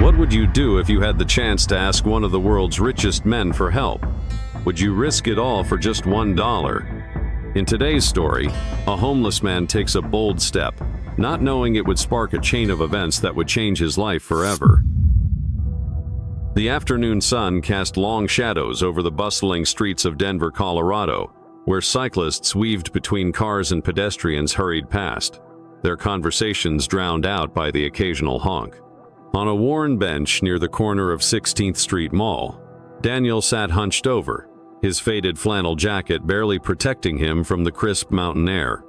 What would you do if you had the chance to ask one of the world's richest men for help? Would you risk it all for just $1? In today's story, a homeless man takes a bold step, not knowing it would spark a chain of events that would change his life forever. The afternoon sun cast long shadows over the bustling streets of Denver, Colorado, where cyclists weaved between cars and pedestrians hurried past, their conversations drowned out by the occasional honk. On a worn bench near the corner of 16th Street Mall, Daniel sat hunched over, his faded flannel jacket barely protecting him from the crisp mountain air.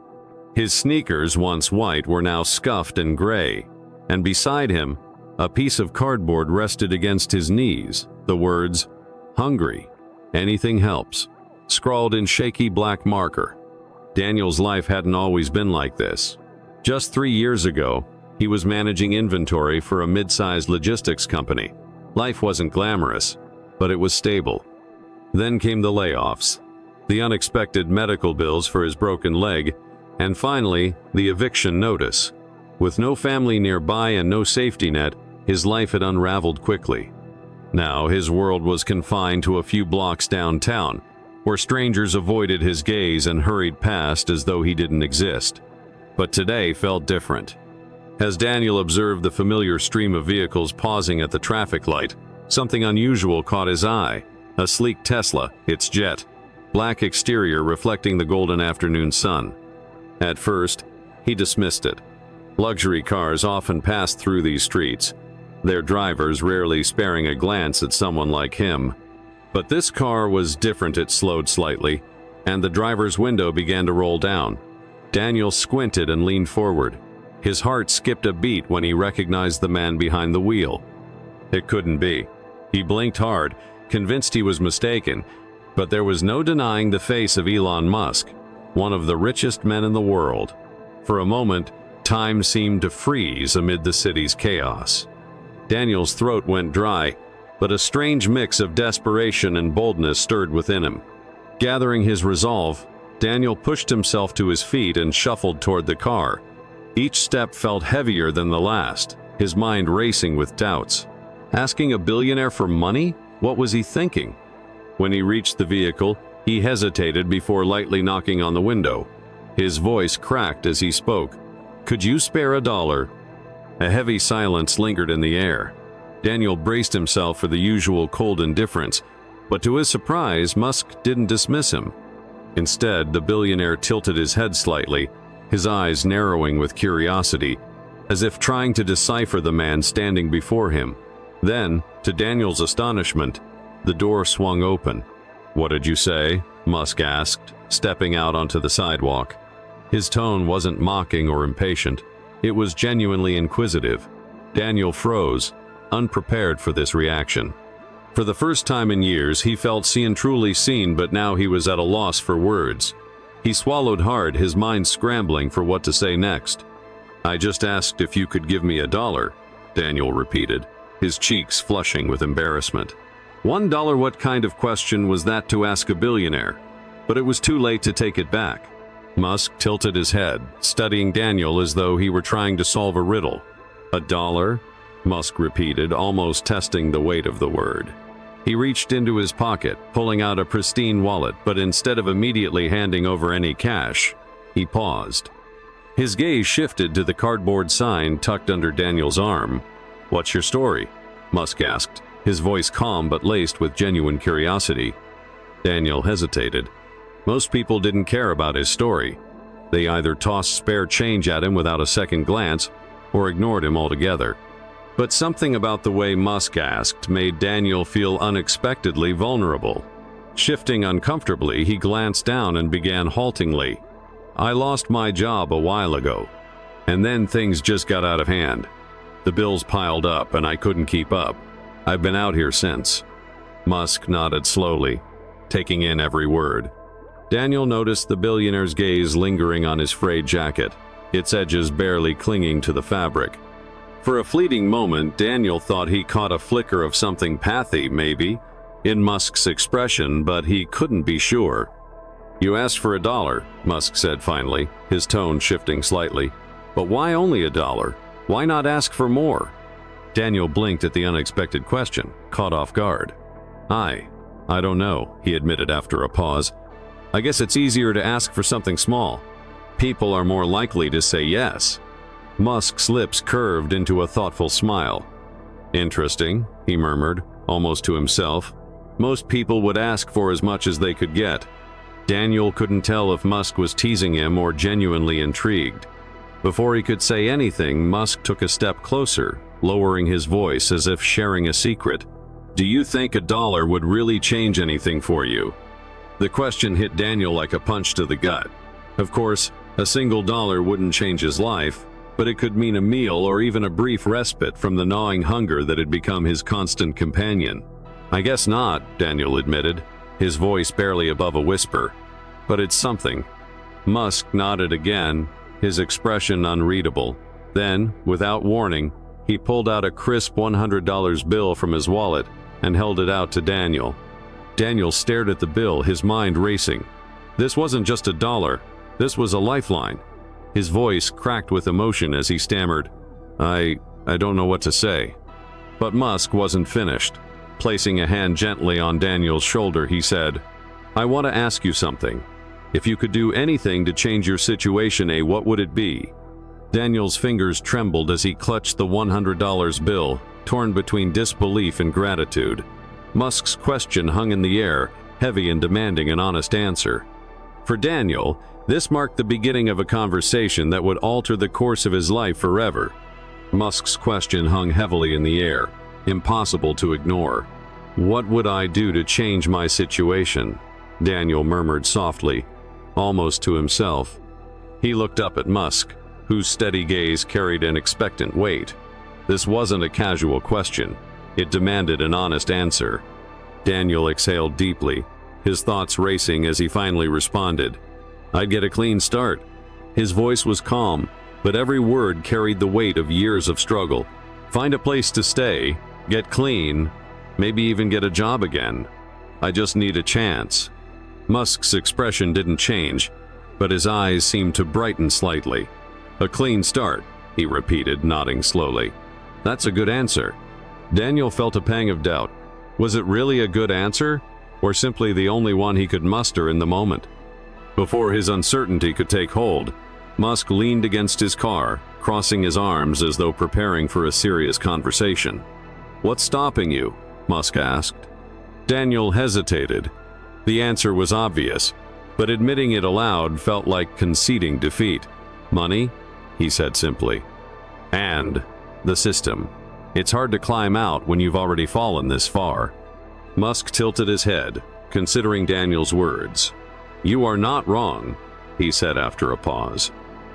His sneakers, once white, were now scuffed and gray, and beside him, a piece of cardboard rested against his knees, the words, "Hungry. Anything helps," scrawled in shaky black marker. Daniel's life hadn't always been like this. Just 3 years ago, he was managing inventory for a mid-sized logistics company. Life wasn't glamorous, but it was stable. Then came the layoffs, the unexpected medical bills for his broken leg, and finally, the eviction notice. With no family nearby and no safety net, his life had unraveled quickly. Now his world was confined to a few blocks downtown, where strangers avoided his gaze and hurried past as though he didn't exist. But today felt different. As Daniel observed the familiar stream of vehicles pausing at the traffic light, something unusual caught his eye. A sleek Tesla, its jet black exterior reflecting the golden afternoon sun. At first, he dismissed it. Luxury cars often passed through these streets, their drivers rarely sparing a glance at someone like him. But this car was different. It slowed slightly, and the driver's window began to roll down. Daniel squinted and leaned forward. His heart skipped a beat when he recognized the man behind the wheel. It couldn't be. He blinked hard, convinced he was mistaken, but there was no denying the face of Elon Musk, one of the richest men in the world. For a moment, time seemed to freeze amid the city's chaos. Daniel's throat went dry, but a strange mix of desperation and boldness stirred within him. Gathering his resolve, Daniel pushed himself to his feet and shuffled toward the car. Each step felt heavier than the last, his mind racing with doubts. Asking a billionaire for money? What was he thinking? When he reached the vehicle, he hesitated before lightly knocking on the window. His voice cracked as he spoke. "Could you spare $1?" A heavy silence lingered in the air. Daniel braced himself for the usual cold indifference, but to his surprise, Musk didn't dismiss him. Instead, the billionaire tilted his head slightly, his eyes narrowing with curiosity, as if trying to decipher the man standing before him. Then, to Daniel's astonishment, the door swung open. "What did you say?" Musk asked, stepping out onto the sidewalk. His tone wasn't mocking or impatient. It was genuinely inquisitive. Daniel froze, unprepared for this reaction. For the first time in years, he felt seen, truly seen, but now he was at a loss for words. He swallowed hard, his mind scrambling for what to say next. "I just asked if you could give me $1, Daniel repeated, his cheeks flushing with embarrassment. $1? What kind of question was that to ask a billionaire? But it was too late to take it back. Musk tilted his head, studying Daniel as though he were trying to solve a riddle. $1? Musk repeated, almost testing the weight of the word. He reached into his pocket, pulling out a pristine wallet, but instead of immediately handing over any cash, he paused. His gaze shifted to the cardboard sign tucked under Daniel's arm. "What's your story?" Musk asked, his voice calm but laced with genuine curiosity. Daniel hesitated. Most people didn't care about his story. They either tossed spare change at him without a second glance or ignored him altogether. But something about the way Musk asked made Daniel feel unexpectedly vulnerable. Shifting uncomfortably, he glanced down and began haltingly. "I lost my job a while ago, and then things just got out of hand. The bills piled up and I couldn't keep up. I've been out here since." Musk nodded slowly, taking in every word. Daniel noticed the billionaire's gaze lingering on his frayed jacket, its edges barely clinging to the fabric. For a fleeting moment, Daniel thought he caught a flicker of something pathy, maybe, in Musk's expression, but he couldn't be sure. "You asked for $1, Musk said finally, his tone shifting slightly. "But why only $1? Why not ask for more?" Daniel blinked at the unexpected question, caught off guard. I don't know, he admitted after a pause. I guess it's easier to ask for something small. People are more likely to say yes. Musk's lips curved into a thoughtful smile. Interesting, he murmured, almost to himself. Most people would ask for as much as they could get. Daniel couldn't tell if Musk was teasing him or genuinely intrigued. Before he could say anything, Musk took a step closer, lowering his voice as if sharing a secret. Do you think $1 would really change anything for you? The question hit Daniel like a punch to the gut. Of course, a single dollar wouldn't change his life, but it could mean a meal or even a brief respite from the gnawing hunger that had become his constant companion. I guess not, Daniel admitted, his voice barely above a whisper. But it's something. Musk nodded again, his expression unreadable. Then, without warning, he pulled out a crisp $100 bill from his wallet and held it out to Daniel. Daniel stared at the bill, his mind racing. This wasn't just $1, this was a lifeline. His voice cracked with emotion as he stammered, I don't know what to say. But Musk wasn't finished. Placing a hand gently on Daniel's shoulder, he said, I want to ask you something. If you could do anything to change your situation, what would it be? Daniel's fingers trembled as he clutched the $100 bill, torn between disbelief and gratitude. Musk's question hung in the air, heavy and demanding an honest answer. For Daniel, this marked the beginning of a conversation that would alter the course of his life forever. Musk's question hung heavily in the air, impossible to ignore. What would I do to change my situation? Daniel murmured softly, almost to himself. He looked up at Musk, whose steady gaze carried an expectant weight. This wasn't a casual question. It demanded an honest answer. Daniel exhaled deeply, his thoughts racing as he finally responded. I'd get a clean start. His voice was calm, but every word carried the weight of years of struggle. Find a place to stay, get clean, maybe even get a job again. I just need a chance. Musk's expression didn't change, but his eyes seemed to brighten slightly. A clean start, he repeated, nodding slowly. That's a good answer. Daniel felt a pang of doubt. Was it really a good answer, or simply the only one he could muster in the moment? Before his uncertainty could take hold, Musk leaned against his car, crossing his arms as though preparing for a serious conversation. What's stopping you? Musk asked. Daniel hesitated. The answer was obvious, but admitting it aloud felt like conceding defeat. Money? He said simply. And the system. It's hard to climb out when you've already fallen this far. Musk tilted his head, considering Daniel's words. You are not wrong, he said after a pause.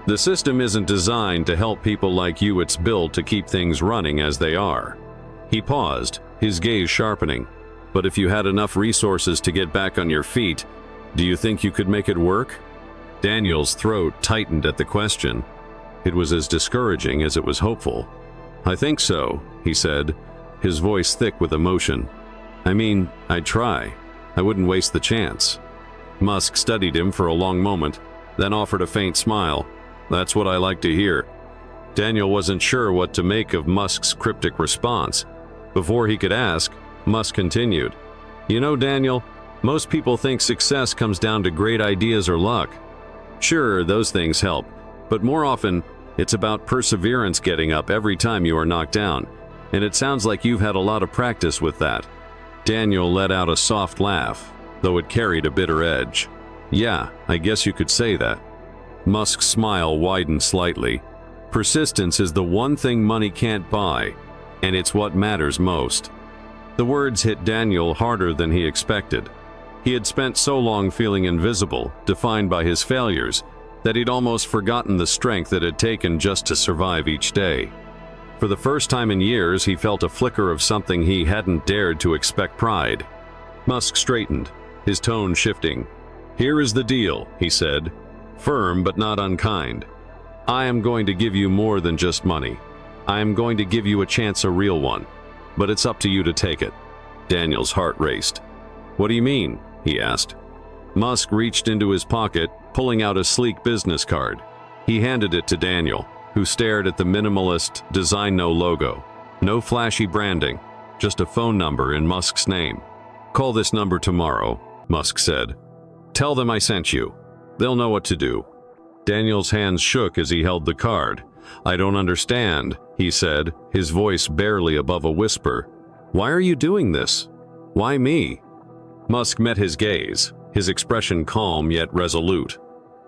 The system isn't designed to help people like you, it's built to keep things running as they are. He paused, his gaze sharpening. But if you had enough resources to get back on your feet, do you think you could make it work? Daniel's throat tightened at the question. It was as discouraging as it was hopeful. I think so, he said, his voice thick with emotion. I mean, I'd try. I wouldn't waste the chance. Musk studied him for a long moment, then offered a faint smile. That's what I like to hear. Daniel wasn't sure what to make of Musk's cryptic response. Before he could ask, Musk continued. You know, Daniel, most people think success comes down to great ideas or luck. Sure, those things help, but more often, it's about perseverance, getting up every time you are knocked down, and it sounds like you've had a lot of practice with that. Daniel let out a soft laugh, though it carried a bitter edge. Yeah, I guess you could say that. Musk's smile widened slightly. Persistence is the one thing money can't buy, and it's what matters most. The words hit Daniel harder than he expected. He had spent so long feeling invisible, defined by his failures, that he'd almost forgotten the strength it had taken just to survive each day. For the first time in years, he felt a flicker of something he hadn't dared to expect: pride. Musk straightened, his tone shifting. Here is the deal, he said, firm but not unkind. I am going to give you more than just money. I am going to give you a chance, a real one. But it's up to you to take it. Daniel's heart raced. What do you mean? He asked. Musk reached into his pocket, pulling out a sleek business card. He handed it to Daniel, who stared at the minimalist Design No logo. No flashy branding, just a phone number in Musk's name. "Call this number tomorrow," Musk said. "Tell them I sent you. They'll know what to do." Daniel's hands shook as he held the card. "I don't understand," he said, his voice barely above a whisper. "Why are you doing this? Why me?" Musk met his gaze, his expression calm yet resolute.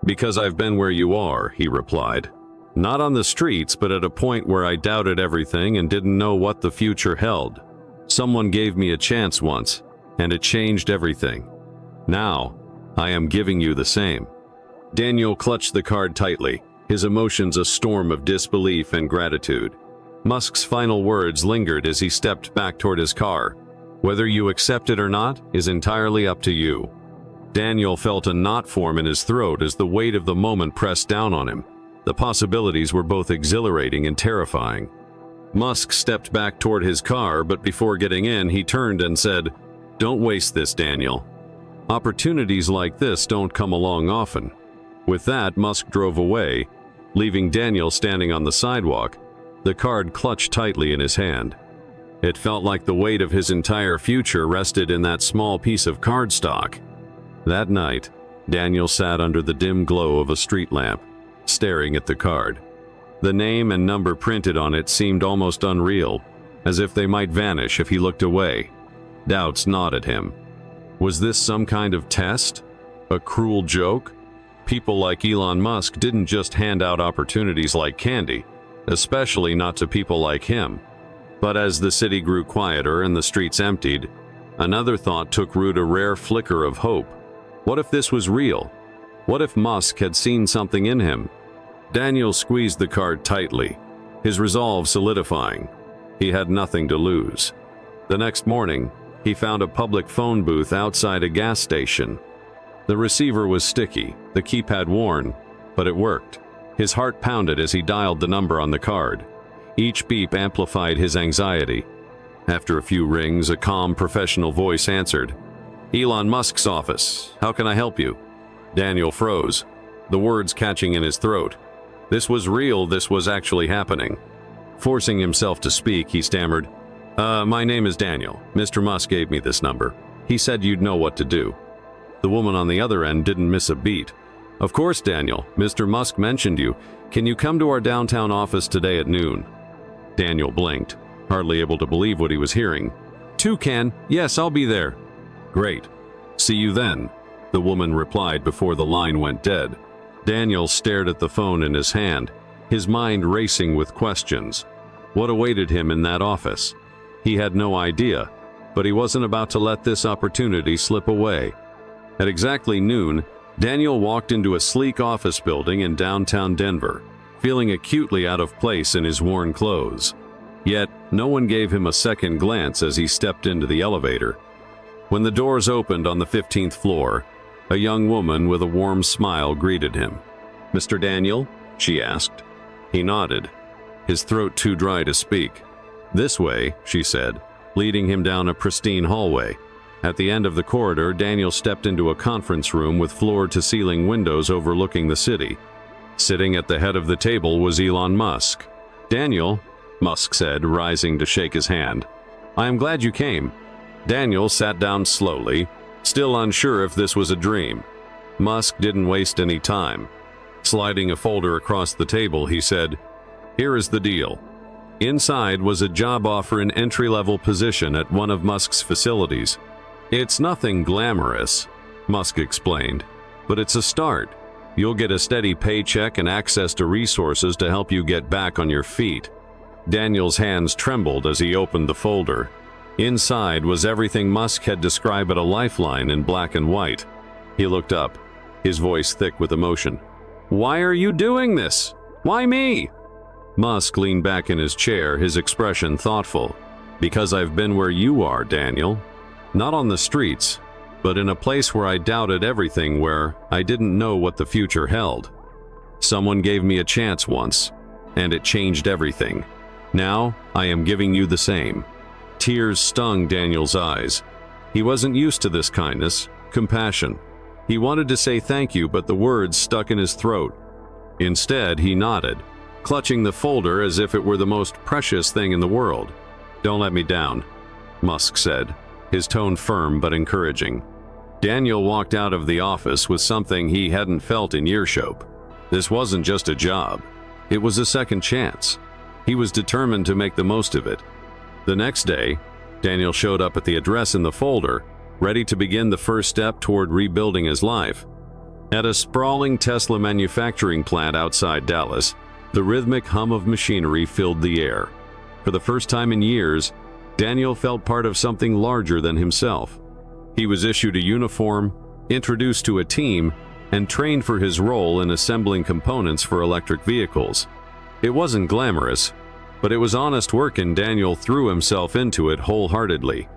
"Because I've been where you are," he replied. "Not on the streets, but at a point where I doubted everything and didn't know what the future held. Someone gave me a chance once, and it changed everything. Now, I am giving you the same." Daniel clutched the card tightly, his emotions a storm of disbelief and gratitude. Musk's final words lingered as he stepped back toward his car. "Whether you accept it or not is entirely up to you." Daniel felt a knot form in his throat as the weight of the moment pressed down on him. The possibilities were both exhilarating and terrifying. Musk stepped back toward his car, but before getting in, he turned and said, "Don't waste this, Daniel. Opportunities like this don't come along often." With that, Musk drove away, leaving Daniel standing on the sidewalk, the card clutched tightly in his hand. It felt like the weight of his entire future rested in that small piece of cardstock. That night, Daniel sat under the dim glow of a street lamp, staring at the card. The name and number printed on it seemed almost unreal, as if they might vanish if he looked away. Doubts gnawed at him. Was this some kind of test? A cruel joke? People like Elon Musk didn't just hand out opportunities like candy, especially not to people like him. But as the city grew quieter and the streets emptied, another thought took root, a rare flicker of hope. What if this was real? What if Musk had seen something in him? Daniel squeezed the card tightly, his resolve solidifying. He had nothing to lose. The next morning, he found a public phone booth outside a gas station. The receiver was sticky, the keypad worn, but it worked. His heart pounded as he dialed the number on the card. Each beep amplified his anxiety. After a few rings, a calm, professional voice answered. "Elon Musk's office. How can I help you?" Daniel froze, the words catching in his throat. This was real, this was actually happening. Forcing himself to speak, he stammered, My name is Daniel. Mr. Musk gave me this number. He said you'd know what to do." The woman on the other end didn't miss a beat. "Of course, Daniel. Mr. Musk mentioned you. Can you come to our downtown office today at noon?" Daniel blinked, hardly able to believe what he was hearing. "Toucan, yes, I'll be there." "Great. See you then," the woman replied before the line went dead. Daniel stared at the phone in his hand, his mind racing with questions. What awaited him in that office? He had no idea, but he wasn't about to let this opportunity slip away. At exactly noon, Daniel walked into a sleek office building in downtown Denver, feeling acutely out of place in his worn clothes. Yet, no one gave him a second glance as he stepped into the elevator. When the doors opened on the 15th floor, a young woman with a warm smile greeted him. "Mr. Daniel?" she asked. He nodded, his throat too dry to speak. "This way," she said, leading him down a pristine hallway. At the end of the corridor, Daniel stepped into a conference room with floor-to-ceiling windows overlooking the city. Sitting at the head of the table was Elon Musk. "Daniel," Musk said, rising to shake his hand, "I am glad you came." Daniel sat down slowly, still unsure if this was a dream. Musk didn't waste any time. Sliding a folder across the table, he said, "Here is the deal." Inside was a job offer, an entry-level position at one of Musk's facilities. "It's nothing glamorous," Musk explained, "but it's a start. You'll get a steady paycheck and access to resources to help you get back on your feet." Daniel's hands trembled as he opened the folder. Inside was everything Musk had described at a lifeline in black and white. He looked up, his voice thick with emotion. "Why are you doing this? Why me?" Musk leaned back in his chair, his expression thoughtful. "Because I've been where you are, Daniel. Not on the streets, but in a place where I doubted everything, where I didn't know what the future held. Someone gave me a chance once, and it changed everything. Now, I am giving you the same." Tears stung Daniel's eyes. He wasn't used to this kindness, compassion. He wanted to say thank you, but the words stuck in his throat. Instead, he nodded, clutching the folder as if it were the most precious thing in the world. "Don't let me down," Musk said, his tone firm but encouraging. Daniel walked out of the office with something he hadn't felt in years. This wasn't just a job. It was a second chance. He was determined to make the most of it. The next day, Daniel showed up at the address in the folder, ready to begin the first step toward rebuilding his life. At a sprawling Tesla manufacturing plant outside Dallas, the rhythmic hum of machinery filled the air. For the first time in years, Daniel felt part of something larger than himself. He was issued a uniform, introduced to a team, and trained for his role in assembling components for electric vehicles. It wasn't glamorous, but it was honest work, and Daniel threw himself into it wholeheartedly.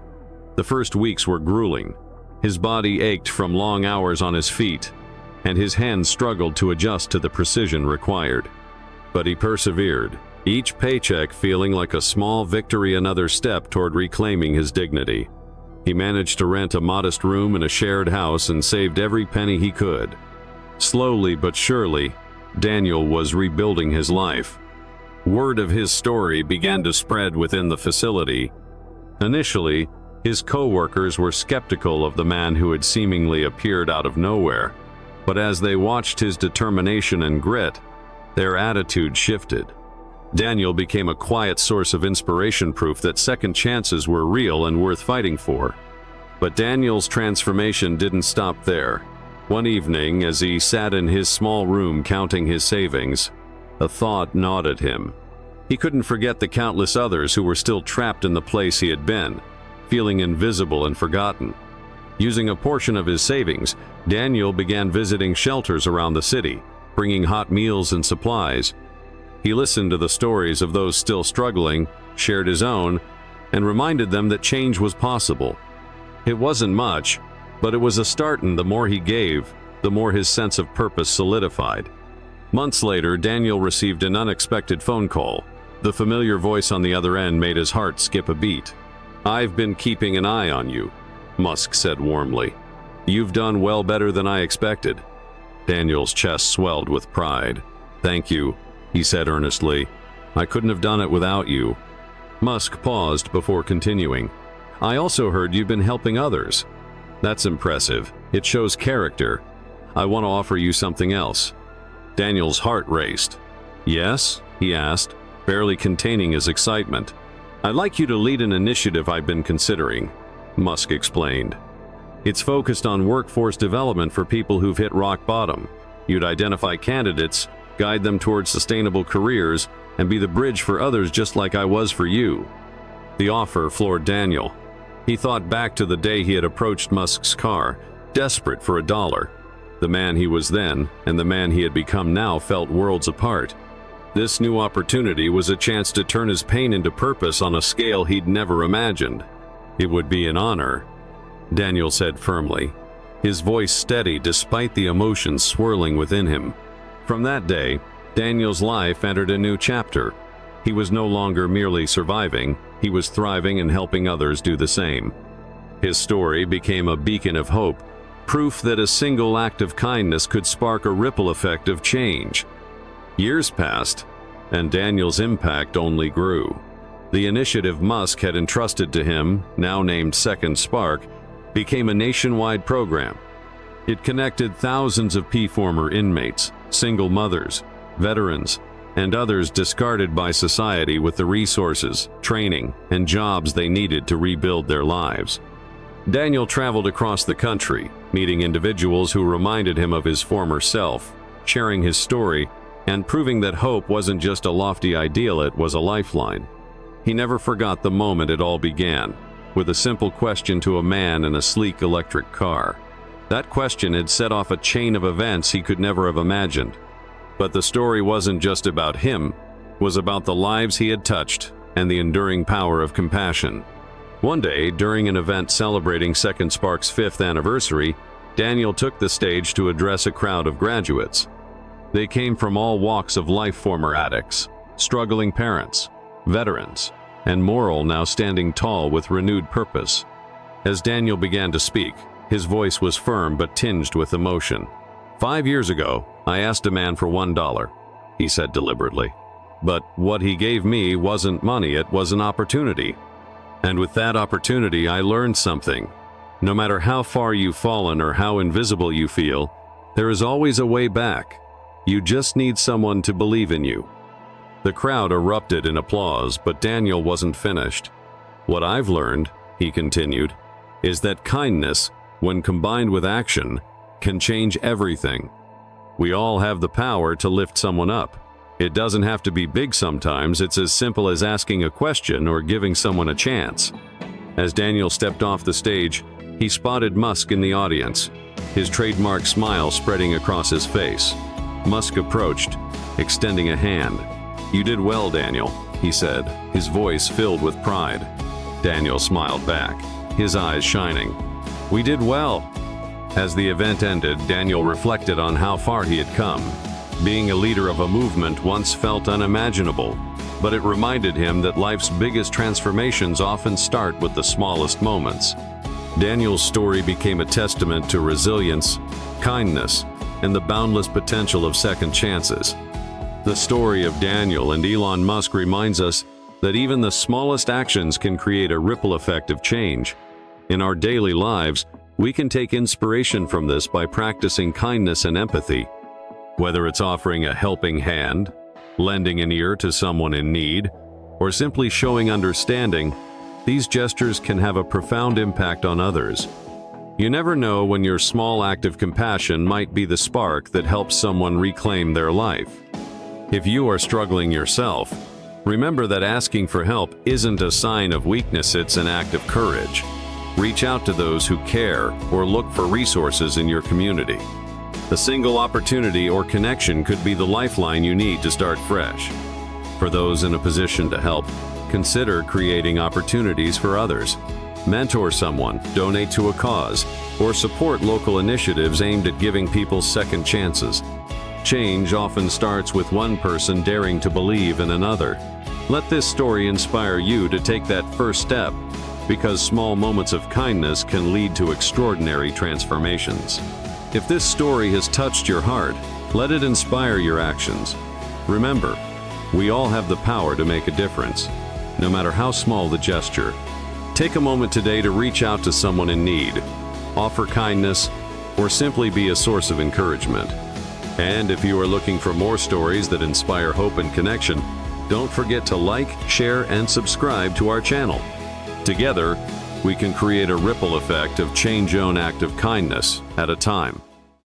The first weeks were grueling. His body ached from long hours on his feet, and his hands struggled to adjust to the precision required. But he persevered, each paycheck feeling like a small victory, another step toward reclaiming his dignity. He managed to rent a modest room in a shared house and saved every penny he could. Slowly but surely, Daniel was rebuilding his life. Word of his story began to spread within the facility. Initially, his co-workers were skeptical of the man who had seemingly appeared out of nowhere, but as they watched his determination and grit, their attitude shifted. Daniel became a quiet source of inspiration, proof that second chances were real and worth fighting for. But Daniel's transformation didn't stop there. One evening, as he sat in his small room counting his savings, a thought gnawed at him. He couldn't forget the countless others who were still trapped in the place he had been, feeling invisible and forgotten. Using a portion of his savings, Daniel began visiting shelters around the city, bringing hot meals and supplies. He listened to the stories of those still struggling, shared his own, and reminded them that change was possible. It wasn't much, but it was a start, and the more he gave, the more his sense of purpose solidified. Months later, Daniel received an unexpected phone call. The familiar voice on the other end made his heart skip a beat. "I've been keeping an eye on you," Musk said warmly. "You've done well, better than I expected." Daniel's chest swelled with pride. "Thank you," he said earnestly. "I couldn't have done it without you." Musk paused before continuing. "I also heard you've been helping others." "That's impressive. It shows character. I want to offer you something else." Daniel's heart raced. "Yes?" he asked, barely containing his excitement. "I'd like you to lead an initiative I've been considering," Musk explained. "It's focused on workforce development for people who've hit rock bottom. You'd identify candidates, guide them towards sustainable careers, and be the bridge for others, just like I was for you." The offer floored Daniel. He thought back to the day he had approached Musk's car, desperate for $1. The man he was then and the man he had become now felt worlds apart. This new opportunity was a chance to turn his pain into purpose on a scale he'd never imagined. "It would be an honor," Daniel said firmly, his voice steady despite the emotions swirling within him. From that day, Daniel's life entered a new chapter. He was no longer merely surviving, he was thriving and helping others do the same. His story became a beacon of hope, proof that a single act of kindness could spark a ripple effect of change. Years passed, and Daniel's impact only grew. The initiative Musk had entrusted to him, now named Second Spark, became a nationwide program. It connected thousands of former inmates, single mothers, veterans, and others discarded by society with the resources, training, and jobs they needed to rebuild their lives. Daniel traveled across the country, meeting individuals who reminded him of his former self, sharing his story, and proving that hope wasn't just a lofty ideal, it was a lifeline. He never forgot the moment it all began, with a simple question to a man in a sleek electric car. That question had set off a chain of events he could never have imagined. But the story wasn't just about him, it was about the lives he had touched and the enduring power of compassion. One day, during an event celebrating Second Spark's 5th anniversary, Daniel took the stage to address a crowd of graduates. They came from all walks of life: former addicts, struggling parents, veterans, and moral now standing tall with renewed purpose. As Daniel began to speak, his voice was firm but tinged with emotion. "5 years ago, I asked a man for $1, he said deliberately. But what he gave me wasn't money, it was an opportunity. And with that opportunity, I learned something. No matter how far you've fallen or how invisible you feel, there is always a way back. You just need someone to believe in you." The crowd erupted in applause, but Daniel wasn't finished. "What I've learned," he continued, "is that kindness, when combined with action, can change everything. We all have the power to lift someone up. It doesn't have to be big sometimes, it's as simple as asking a question or giving someone a chance." As Daniel stepped off the stage, he spotted Musk in the audience, his trademark smile spreading across his face. Musk approached, extending a hand. "You did well, Daniel," he said, his voice filled with pride. Daniel smiled back, his eyes shining. "We did well." As the event ended, Daniel reflected on how far he had come. Being a leader of a movement once felt unimaginable, but it reminded him that life's biggest transformations often start with the smallest moments. Daniel's story became a testament to resilience, kindness, and the boundless potential of second chances. The story of Daniel and Elon Musk reminds us that even the smallest actions can create a ripple effect of change. In our daily lives, we can take inspiration from this by practicing kindness and empathy. Whether it's offering a helping hand, lending an ear to someone in need, or simply showing understanding, these gestures can have a profound impact on others. You never know when your small act of compassion might be the spark that helps someone reclaim their life. If you are struggling yourself, remember that asking for help isn't a sign of weakness, it's an act of courage. Reach out to those who care or look for resources in your community. A single opportunity or connection could be the lifeline you need to start fresh. For those in a position to help, consider creating opportunities for others. Mentor someone, donate to a cause, or support local initiatives aimed at giving people second chances. Change often starts with one person daring to believe in another. Let this story inspire you to take that first step, because small moments of kindness can lead to extraordinary transformations. If this story has touched your heart, let it inspire your actions. Remember, we all have the power to make a difference, no matter how small the gesture. Take a moment today to reach out to someone in need, offer kindness, or simply be a source of encouragement. And if you are looking for more stories that inspire hope and connection, don't forget to like, share, and subscribe to our channel. Together, we can create a ripple effect of change, own act of kindness at a time.